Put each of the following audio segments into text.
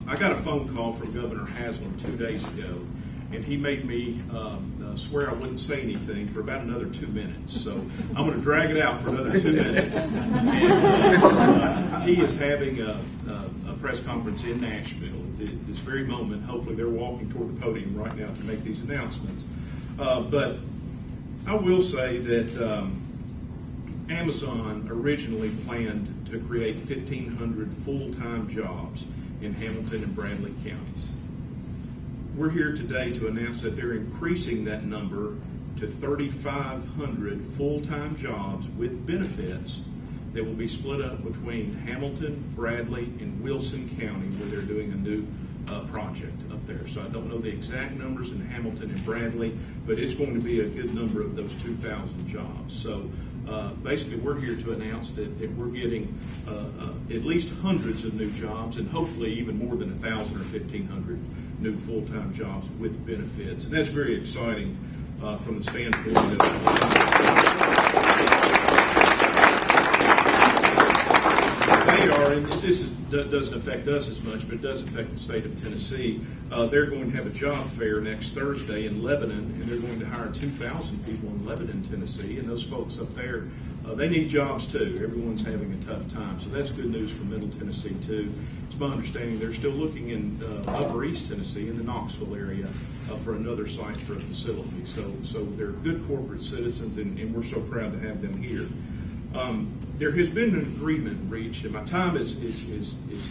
I got a phone call from Governor Haslam 2 days ago, and he made me swear I wouldn't say anything for about another 2 minutes. So I'm going to drag it out for another 2 minutes. And he is having a press conference in Nashville at this very moment. Hopefully they're walking toward the podium right now to make these announcements. But I will say that Amazon originally planned to create 1,500 full-time jobs in Hamilton and Bradley counties. We're here today to announce that they're increasing that number to 3,500 full-time jobs with benefits that will be split up between Hamilton, Bradley, and Wilson County, where they're doing a new project up there. So I don't know the exact numbers in Hamilton and Bradley, but it's going to be a good number of those 2,000 jobs. So basically we're here to announce that we're getting at least hundreds of new jobs, and hopefully even more than 1,000 or 1,500 new full-time jobs with benefits. And that's very exciting from the standpoint of they are, and this doesn't affect us as much, but it does affect the state of Tennessee. They're going to have a job fair next Thursday in Lebanon, and they're going to hire 2,000 people in Lebanon, Tennessee. And those folks up there, they need jobs too. Everyone's having a tough time. So that's good news for Middle Tennessee too. It's my understanding they're still looking in Upper East Tennessee, in the Knoxville area, for another site for a facility. So they're good corporate citizens, and we're so proud to have them here. There has been an agreement reached, and my time is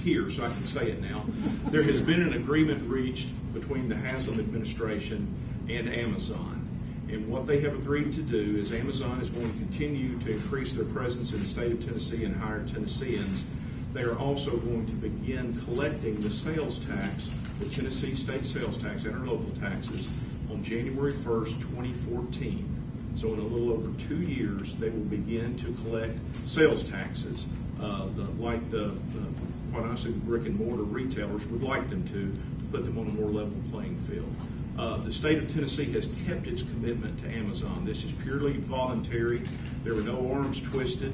here, so I can say it now. There has been an agreement reached between the Haslam administration and Amazon. And what they have agreed to do is Amazon is going to continue to increase their presence in the state of Tennessee and hire Tennesseans. They are also going to begin collecting the sales tax, the Tennessee state sales tax and our local taxes, on January 1st, 2014. So in a little over 2 years, they will begin to collect sales taxes, like quite honestly, the brick and mortar retailers would like them to put them on a more level playing field. The state of Tennessee has kept its commitment to Amazon. This is purely voluntary. There were no arms twisted.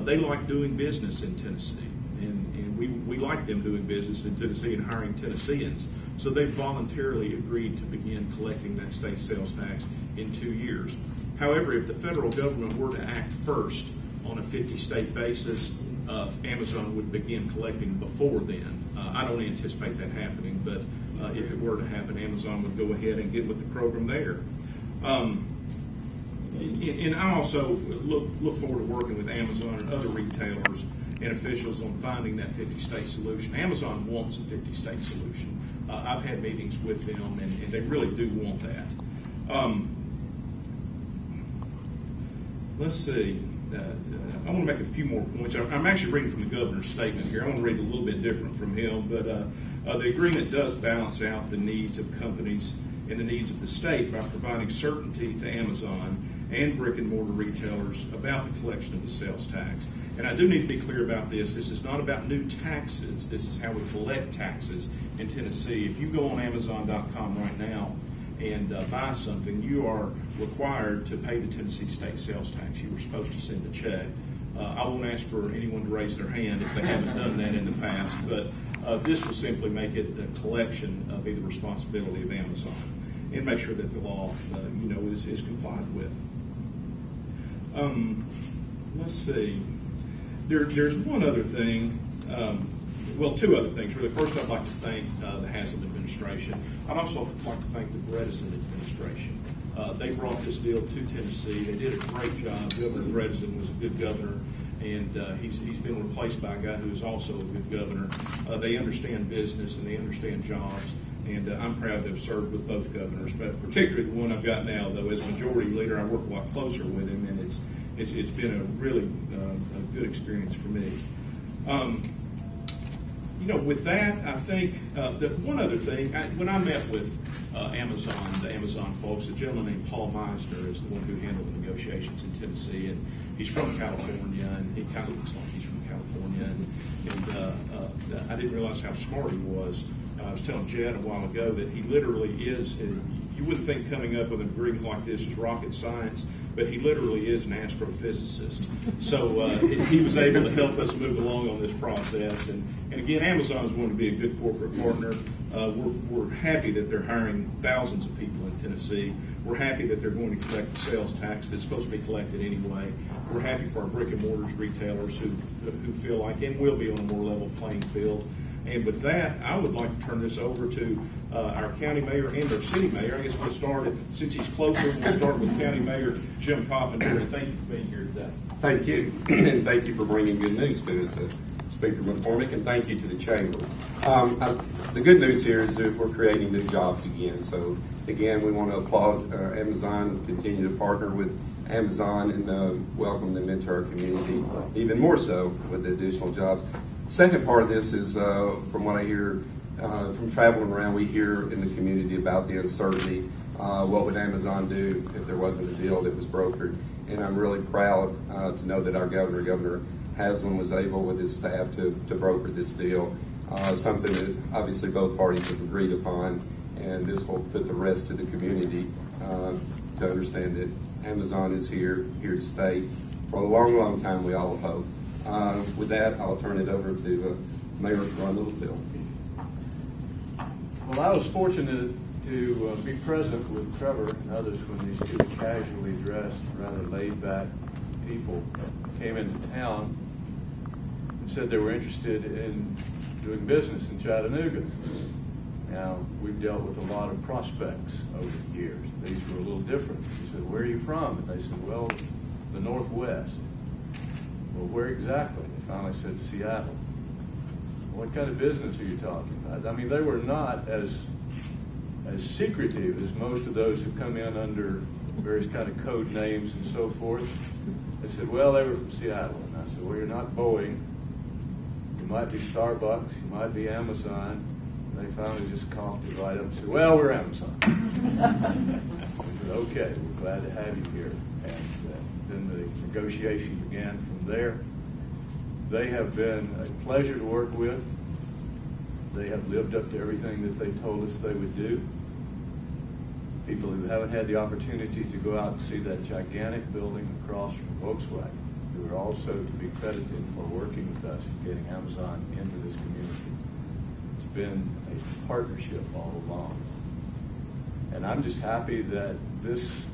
They like doing business in Tennessee, and we like them doing business in Tennessee and hiring Tennesseans. So they voluntarily agreed to begin collecting that state sales tax in 2 years. However, if the federal government were to act first on a 50-state basis, Amazon would begin collecting before then. I don't anticipate that happening, but if it were to happen, Amazon would go ahead and get with the program there. And I also look forward to working with Amazon and other retailers and officials on finding that 50-state solution. Amazon wants a 50-state solution. I've had meetings with them, and they really do want that. Let's see. I want to make a few more points. I'm actually reading from the governor's statement here. I want to read a little bit different from him, but the agreement does balance out the needs of companies and the needs of the state by providing certainty to Amazon and brick and mortar retailers about the collection of the sales tax. And I do need to be clear about this. This is not about new taxes. This is how we collect taxes in Tennessee. If you go on Amazon.com right now and buy something, you are required to pay the Tennessee state sales tax. You were supposed to send a check. I won't ask for anyone to raise their hand if they haven't done that in the past, but this will simply make it the collection be the responsibility of Amazon and make sure that the law is complied with. Let's see. There's one other thing. Well, two other things, really. First, I'd like to thank the Haslam administration. I'd also like to thank the Bredesen administration. They brought this deal to Tennessee. They did a great job. Governor Bredesen was a good governor, and he's been replaced by a guy who is also a good governor. They understand business and they understand jobs, and I'm proud to have served with both governors, but particularly the one I've got now, though. As majority leader, I work a lot closer with him, and it's been a really a good experience for me. With that, I think one other thing, when I met with Amazon, the Amazon folks, a gentleman named Paul Meisner is the one who handled the negotiations in Tennessee, and he's from California, and he kind of looks like he's from California, and I didn't realize how smart he was. I was telling Jed a while ago that he literally is, you wouldn't think coming up with an agreement like this is rocket science, but he literally is an astrophysicist. So he was able to help us move along on this process. And again, Amazon is going to be a good corporate partner. We're happy that they're hiring thousands of people in Tennessee. We're happy that they're going to collect the sales tax that's supposed to be collected anyway. We're happy for our brick and mortars retailers who feel like and will be on a more level playing field. And with that, I would like to turn this over to our county mayor and our city mayor. I guess we'll start, since he's closer, we'll start with County Mayor Jim Coppin. And thank you for being here today. Thank you, and thank you for bringing good news to us, Speaker McCormick, and thank you to the Chamber. The good news here is that we're creating new jobs again. So again, we want to applaud Amazon, continue to partner with Amazon, and welcome them into our community, even more so with the additional jobs. Second part of this is, from what I hear from traveling around, we hear in the community about the uncertainty. What would Amazon do if there wasn't a deal that was brokered? And I'm really proud to know that our Governor Haslam, was able with his staff to broker this deal, something that obviously both parties have agreed upon, and this will put the rest of the community to understand that Amazon is here to stay for a long, long time, we all hope. With that, I'll turn it over to Mayor Ron Littlefield. Well, I was fortunate to be present with Trevor and others when these two casually dressed, rather laid-back people came into town and said they were interested in doing business in Chattanooga. Now, we've dealt with a lot of prospects over the years. These were a little different. He said, "Where are you from?" And they said, "Well, the Northwest." "Well, where exactly?" They finally said, "Seattle." "What kind of business are you talking about?" I mean, they were not as secretive as most of those who come in under various kind of code names and so forth. They said, "Well, they were from Seattle." And I said, "Well, you're not Boeing. You might be Starbucks. You might be Amazon." And they finally just coughed it right up and said, "Well, we're Amazon." I said, "Okay, we're glad to have you here." And then the negotiation began from there. They have been a pleasure to work with. They have lived up to everything that they told us they would do. People who haven't had the opportunity to go out and see that gigantic building across from Volkswagen, who are also to be credited for working with us and getting Amazon into this community. It's been a partnership all along. And I'm just happy that this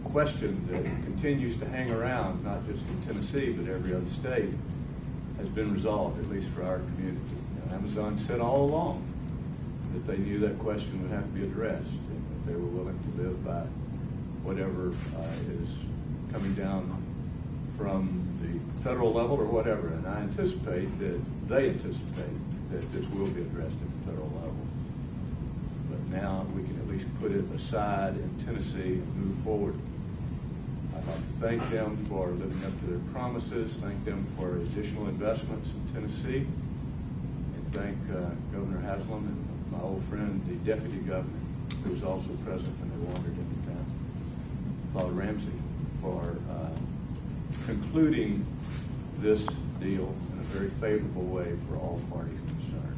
question that continues to hang around, not just in Tennessee, but every other state, has been resolved, at least for our community. Now, Amazon said all along that they knew that question would have to be addressed, and that they were willing to live by whatever is coming down from the federal level or whatever. And I anticipate that they anticipate that this will be addressed at the federal level. But now we can at least put it aside in Tennessee and move forward. I'd like to thank them for living up to their promises, thank them for additional investments in Tennessee, and thank Governor Haslam and my old friend, the Deputy Governor, who was also present when they wandered into town, Father Ramsey, for concluding this deal in a very favorable way for all parties concerned.